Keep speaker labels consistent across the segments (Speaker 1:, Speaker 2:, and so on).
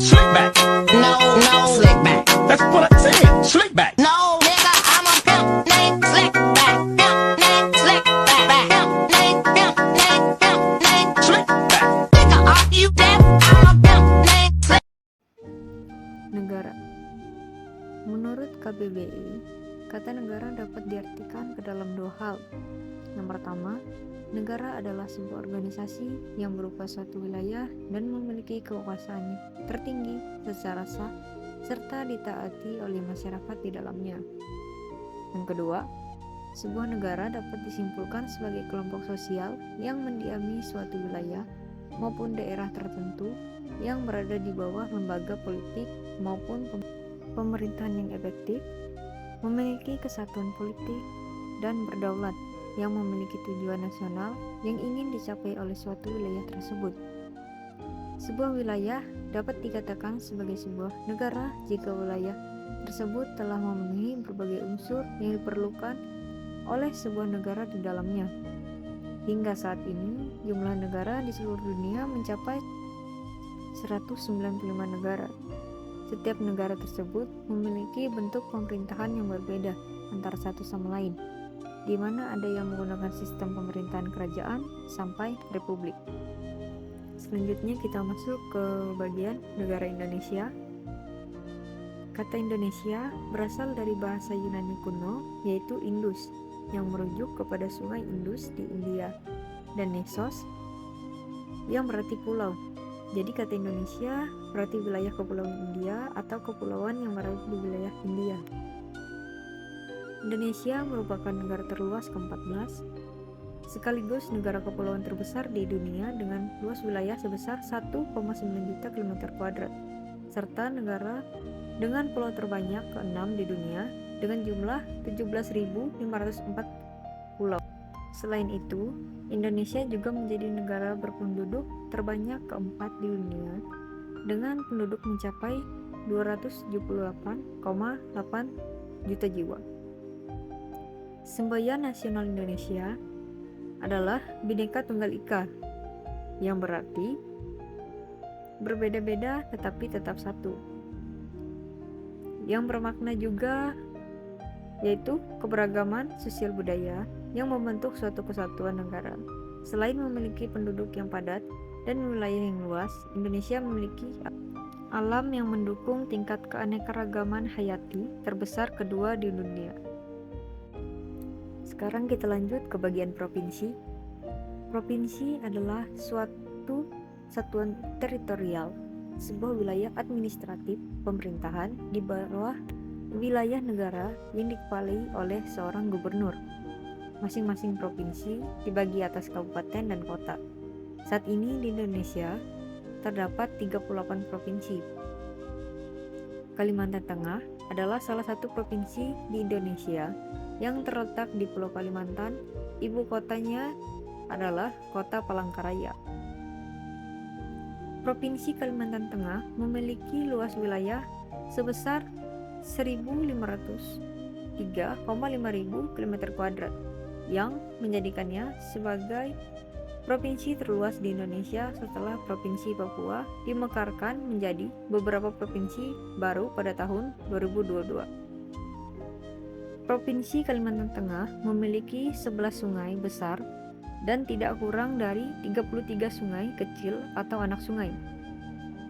Speaker 1: Slick back.
Speaker 2: No, slick back.
Speaker 1: That's what I said. Slick back.
Speaker 2: No, nigga, I'm a pimp named Slick back. Pimp named Slick back. Pimp named
Speaker 1: Slick back.
Speaker 2: Nigga, are you deaf? I'm a pimp named Slick.
Speaker 3: Negara. Menurut KBBI, kata negara dapat diartikan ke dalam dua hal. Yang pertama, negara adalah sebuah organisasi yang berupa suatu wilayah dan memiliki kekuasaan tertinggi secara sah serta ditaati oleh masyarakat di dalamnya. Yang kedua, sebuah negara dapat disimpulkan sebagai kelompok sosial yang mendiami suatu wilayah maupun daerah tertentu yang berada di bawah lembaga politik maupun pemerintahan yang efektif, memiliki kesatuan politik, dan berdaulat yang memiliki tujuan nasional yang ingin dicapai oleh suatu wilayah tersebut. Sebuah wilayah dapat dikatakan sebagai sebuah negara jika wilayah tersebut telah memenuhi berbagai unsur yang diperlukan oleh sebuah negara di dalamnya. Hingga saat ini, jumlah negara di seluruh dunia mencapai 195 negara. Setiap negara tersebut memiliki bentuk pemerintahan yang berbeda antara satu sama lain, di mana ada yang menggunakan sistem pemerintahan kerajaan sampai republik. Selanjutnya kita masuk ke bagian negara Indonesia. Kata Indonesia berasal dari bahasa Yunani kuno, yaitu Indus, yang merujuk kepada sungai Indus di India, dan Nesos, yang berarti pulau. Jadi kata Indonesia berarti wilayah kepulauan India atau kepulauan yang berada di wilayah India. Indonesia merupakan negara terluas ke-14, sekaligus negara kepulauan terbesar di dunia dengan luas wilayah sebesar 1,9 juta km², serta negara dengan pulau terbanyak ke-6 di dunia dengan jumlah 17.504 pulau. Selain itu, Indonesia juga menjadi negara berpenduduk terbanyak keempat di dunia dengan penduduk mencapai 278,8 juta jiwa. Semboyan nasional Indonesia adalah Bhinneka Tunggal Ika, yang berarti berbeda-beda tetapi tetap satu, yang bermakna juga yaitu keberagaman sosial budaya yang membentuk suatu kesatuan negara. Selain memiliki penduduk yang padat dan wilayah yang luas, Indonesia memiliki alam yang mendukung tingkat keanekaragaman hayati terbesar kedua di dunia. Sekarang kita lanjut ke bagian provinsi. Provinsi adalah suatu satuan teritorial, sebuah wilayah administratif pemerintahan di bawah wilayah negara yang dikepalai oleh seorang gubernur. Masing-masing provinsi dibagi atas kabupaten dan kota. Saat ini di Indonesia terdapat 38 provinsi. Kalimantan Tengah adalah salah satu provinsi di Indonesia yang terletak di Pulau Kalimantan. Ibu kotanya adalah Kota Palangkaraya. Provinsi Kalimantan Tengah memiliki luas wilayah sebesar 1.503,5 ribu km², yang menjadikannya sebagai provinsi terluas di Indonesia setelah Provinsi Papua dimekarkan menjadi beberapa provinsi baru pada tahun 2022. Provinsi Kalimantan Tengah memiliki 11 sungai besar dan tidak kurang dari 33 sungai kecil atau anak sungai.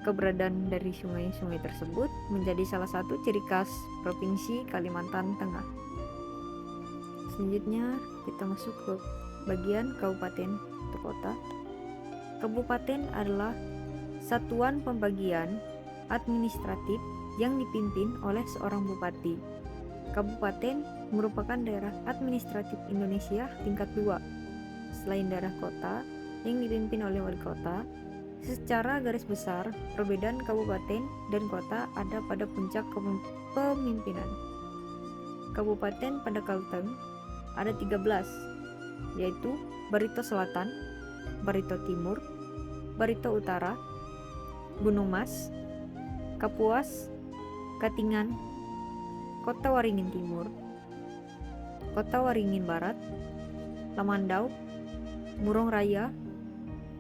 Speaker 3: Keberadaan dari sungai-sungai tersebut menjadi salah satu ciri khas Provinsi Kalimantan Tengah. Selanjutnya kita masuk ke bagian kabupaten atau kota. Kabupaten adalah satuan pembagian administratif yang dipimpin oleh seorang bupati. Kabupaten merupakan daerah administratif Indonesia tingkat 2. Selain daerah kota yang dipimpin oleh wali kota, secara garis besar perbedaan kabupaten dan kota ada pada puncak kepemimpinan. Kabupaten pada Kalteng ada 13, yaitu Barito Selatan, Barito Timur, Barito Utara, Gunung Mas, Kapuas, Katingan, Kota Waringin Timur, Kota Waringin Barat, Lamandau, Murong Raya,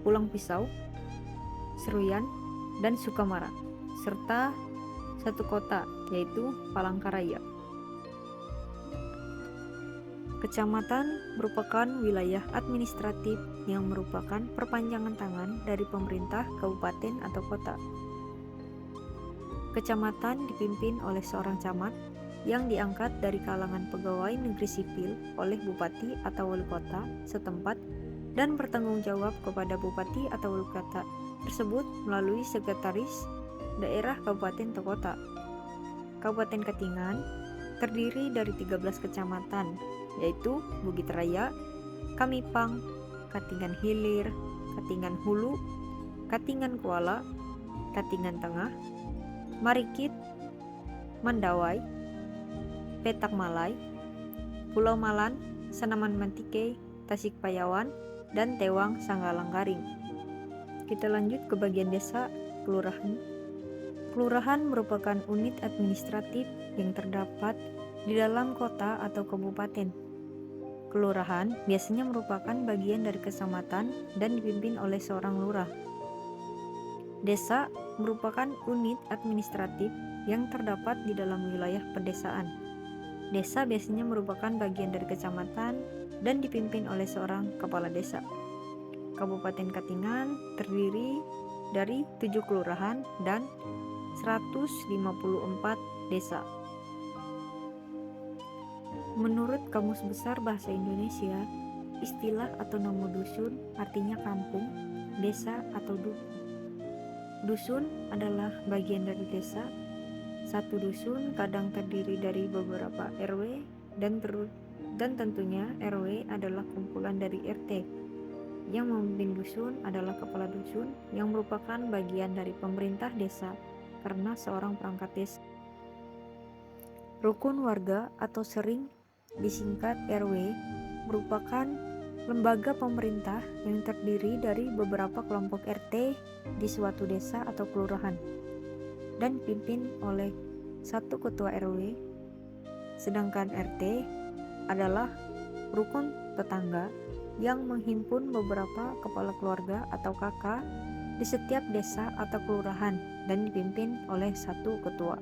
Speaker 3: Pulang Pisau, Seruyan, dan Sukamara. serta satu kota, yaitu Palangkaraya. Kecamatan merupakan wilayah administratif yang merupakan perpanjangan tangan dari pemerintah kabupaten atau kota. Kecamatan dipimpin oleh seorang camat yang diangkat dari kalangan pegawai negeri sipil oleh bupati atau wali kota setempat dan bertanggung jawab kepada bupati atau wali kota tersebut melalui sekretaris daerah kabupaten atau kota. Kabupaten Katingan terdiri dari 13 kecamatan, yaitu Bukit Raya, Kamipang, Katingan Hilir, Katingan Hulu, Katingan Kuala, Katingan Tengah, Marikit, Mandawai, Petak Malai, Pulau Malan, Senaman Mantike, Tasikpayawan, dan Tewang Sanggalang Garing. Kita lanjut ke bagian desa, kelurahan. Kelurahan merupakan unit administratif yang terdapat di dalam kota atau kabupaten. Kelurahan biasanya merupakan bagian dari kecamatan dan dipimpin oleh seorang lurah. Desa merupakan unit administratif yang terdapat di dalam wilayah pedesaan. Desa biasanya merupakan bagian dari kecamatan dan dipimpin oleh seorang kepala desa. Kabupaten Katingan terdiri dari 7 kelurahan dan 154 desa. Menurut Kamus Besar Bahasa Indonesia, istilah atau nama dusun artinya kampung, desa, atau dusun. Dusun adalah bagian dari desa. Satu dusun kadang terdiri dari beberapa RW dan tentunya RW adalah kumpulan dari RT. Yang memimpin dusun adalah kepala dusun yang merupakan bagian dari pemerintah desa karena seorang perangkat desa. Rukun warga atau sering disingkat RW merupakan lembaga pemerintah yang terdiri dari beberapa kelompok RT di suatu desa atau kelurahan dan dipimpin oleh satu ketua RW, sedangkan RT adalah rukun tetangga yang menghimpun beberapa kepala keluarga atau kakak di setiap desa atau kelurahan dan dipimpin oleh satu ketua.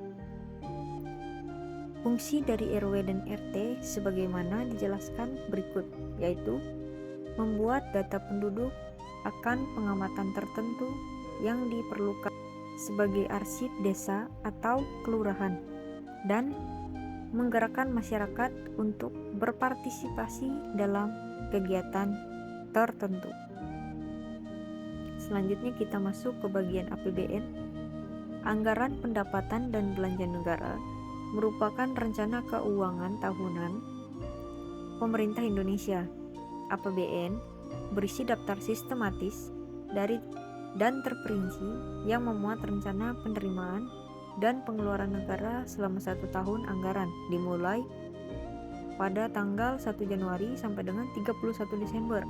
Speaker 3: Fungsi dari RW dan RT sebagaimana dijelaskan berikut, yaitu membuat data penduduk akan pengamatan tertentu yang diperlukan sebagai arsip desa atau kelurahan dan menggerakkan masyarakat untuk berpartisipasi dalam kegiatan tertentu. Selanjutnya kita masuk ke bagian APBN. Anggaran pendapatan dan belanja negara merupakan rencana keuangan tahunan pemerintah Indonesia. APBN berisi daftar sistematis dan terperinci yang memuat rencana penerimaan dan pengeluaran negara selama 1 tahun anggaran dimulai pada tanggal 1 Januari sampai dengan 31 Desember.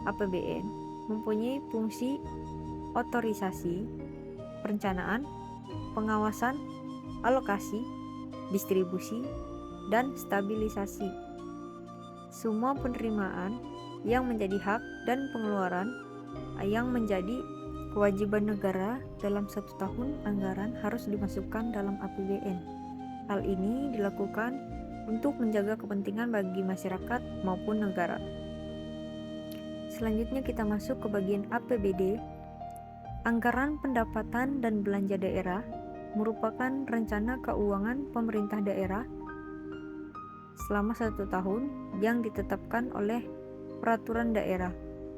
Speaker 3: APBN mempunyai fungsi otorisasi, perencanaan, pengawasan, alokasi, distribusi, dan stabilisasi. Semua penerimaan yang menjadi hak dan pengeluaran yang menjadi kewajiban negara dalam 1 tahun anggaran harus dimasukkan dalam APBN. Hal ini dilakukan untuk menjaga kepentingan bagi masyarakat maupun negara. Selanjutnya kita masuk ke bagian APBD. Anggaran pendapatan dan belanja daerah merupakan rencana keuangan pemerintah daerah selama 1 tahun yang ditetapkan oleh peraturan daerah.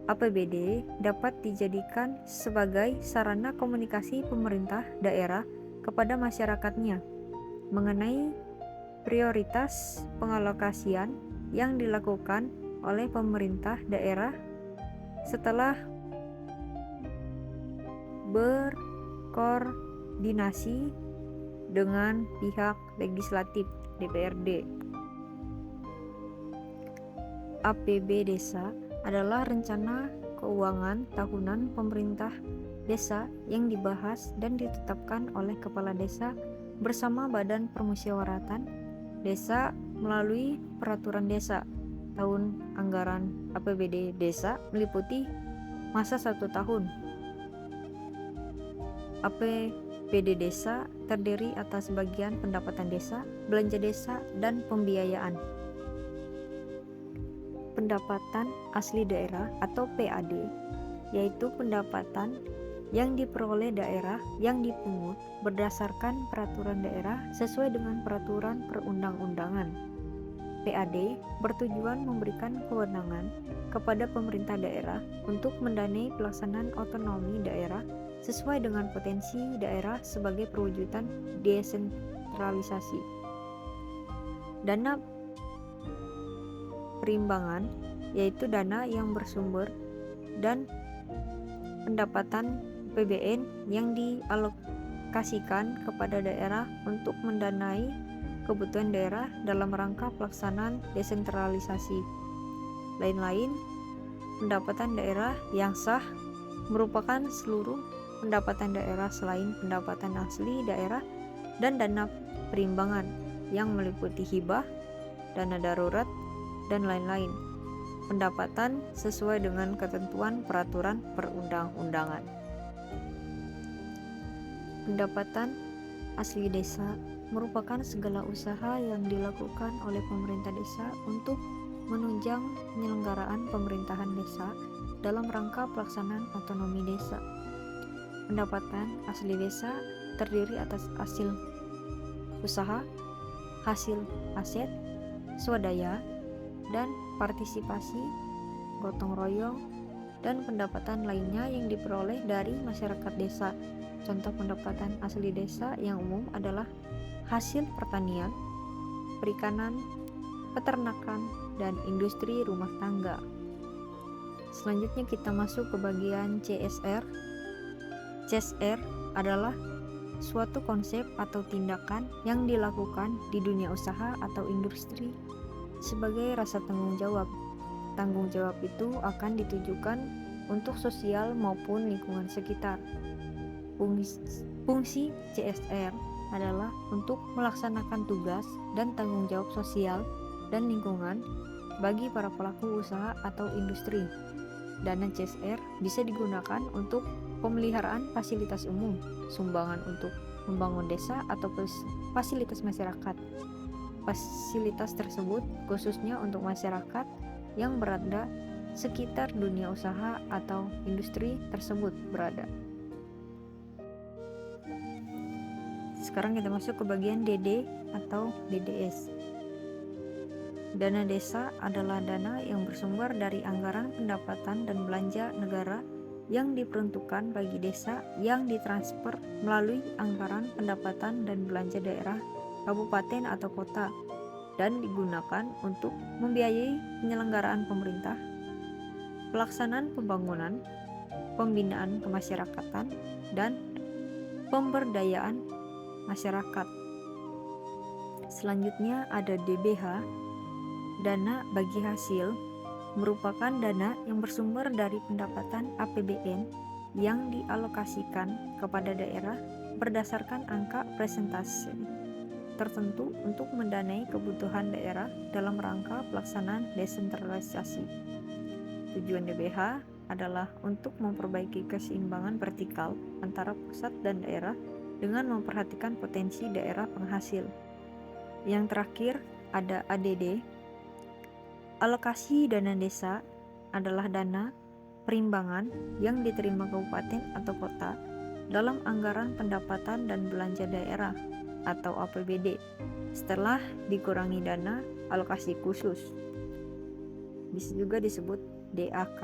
Speaker 3: APBD dapat dijadikan sebagai sarana komunikasi pemerintah daerah kepada masyarakatnya mengenai prioritas pengalokasian yang dilakukan oleh pemerintah daerah setelah berkoordinasi dengan pihak legislatif DPRD. APB Desa adalah rencana keuangan tahunan pemerintah desa yang dibahas dan ditetapkan oleh kepala desa bersama Badan Permusyawaratan Desa melalui peraturan desa. Tahun anggaran APBD desa meliputi masa 1 tahun. PD desa terdiri atas bagian pendapatan desa, belanja desa, dan pembiayaan. Pendapatan asli daerah atau PAD, yaitu pendapatan yang diperoleh daerah yang dipungut berdasarkan peraturan daerah sesuai dengan peraturan perundang-undangan. PAD bertujuan memberikan kewenangan kepada pemerintah daerah untuk mendanai pelaksanaan otonomi daerah sesuai dengan potensi daerah sebagai perwujudan desentralisasi. Dana perimbangan, yaitu dana yang bersumber dan pendapatan APBN yang dialokasikan kepada daerah untuk mendanai kebutuhan daerah dalam rangka pelaksanaan desentralisasi. Lain-lain, pendapatan daerah yang sah merupakan seluruh pendapatan daerah selain pendapatan asli daerah dan dana perimbangan yang meliputi hibah, dana darurat, dan lain-lain. Pendapatan sesuai dengan ketentuan peraturan perundang-undangan. Pendapatan asli desa merupakan segala usaha yang dilakukan oleh pemerintah desa untuk menunjang penyelenggaraan pemerintahan desa dalam rangka pelaksanaan otonomi desa. Pendapatan asli desa terdiri atas hasil usaha, hasil aset, swadaya, dan partisipasi, gotong royong, dan pendapatan lainnya yang diperoleh dari masyarakat desa. Contoh pendapatan asli desa yang umum adalah hasil pertanian, perikanan, peternakan, dan industri rumah tangga. Selanjutnya kita masuk ke bagian CSR. CSR adalah suatu konsep atau tindakan yang dilakukan di dunia usaha atau industri sebagai rasa tanggung jawab. Tanggung jawab itu akan ditujukan untuk sosial maupun lingkungan sekitar. Fungsi CSR adalah untuk melaksanakan tugas dan tanggung jawab sosial dan lingkungan bagi para pelaku usaha atau industri. Dana CSR bisa digunakan untuk pemeliharaan fasilitas umum, sumbangan untuk membangun desa atau fasilitas masyarakat. Fasilitas tersebut khususnya untuk masyarakat yang berada sekitar dunia usaha atau industri tersebut berada. Sekarang kita masuk ke bagian DD atau DDS. Dana desa adalah dana yang bersumber dari anggaran pendapatan dan belanja negara yang diperuntukkan bagi desa yang ditransfer melalui anggaran pendapatan dan belanja daerah, kabupaten atau kota, dan digunakan untuk membiayai penyelenggaraan pemerintah, pelaksanaan pembangunan, pembinaan kemasyarakatan, dan pemberdayaan masyarakat. Selanjutnya ada DBH, dana bagi hasil, merupakan dana yang bersumber dari pendapatan APBN yang dialokasikan kepada daerah berdasarkan angka presentase tertentu untuk mendanai kebutuhan daerah dalam rangka pelaksanaan desentralisasi. Tujuan DBH adalah untuk memperbaiki keseimbangan vertikal antara pusat dan daerah dengan memperhatikan potensi daerah penghasil. Yang terakhir ada ADD. Alokasi dana desa adalah dana perimbangan yang diterima kabupaten atau kota dalam anggaran pendapatan dan belanja daerah atau APBD setelah dikurangi dana alokasi khusus. Bisa juga disebut DAK.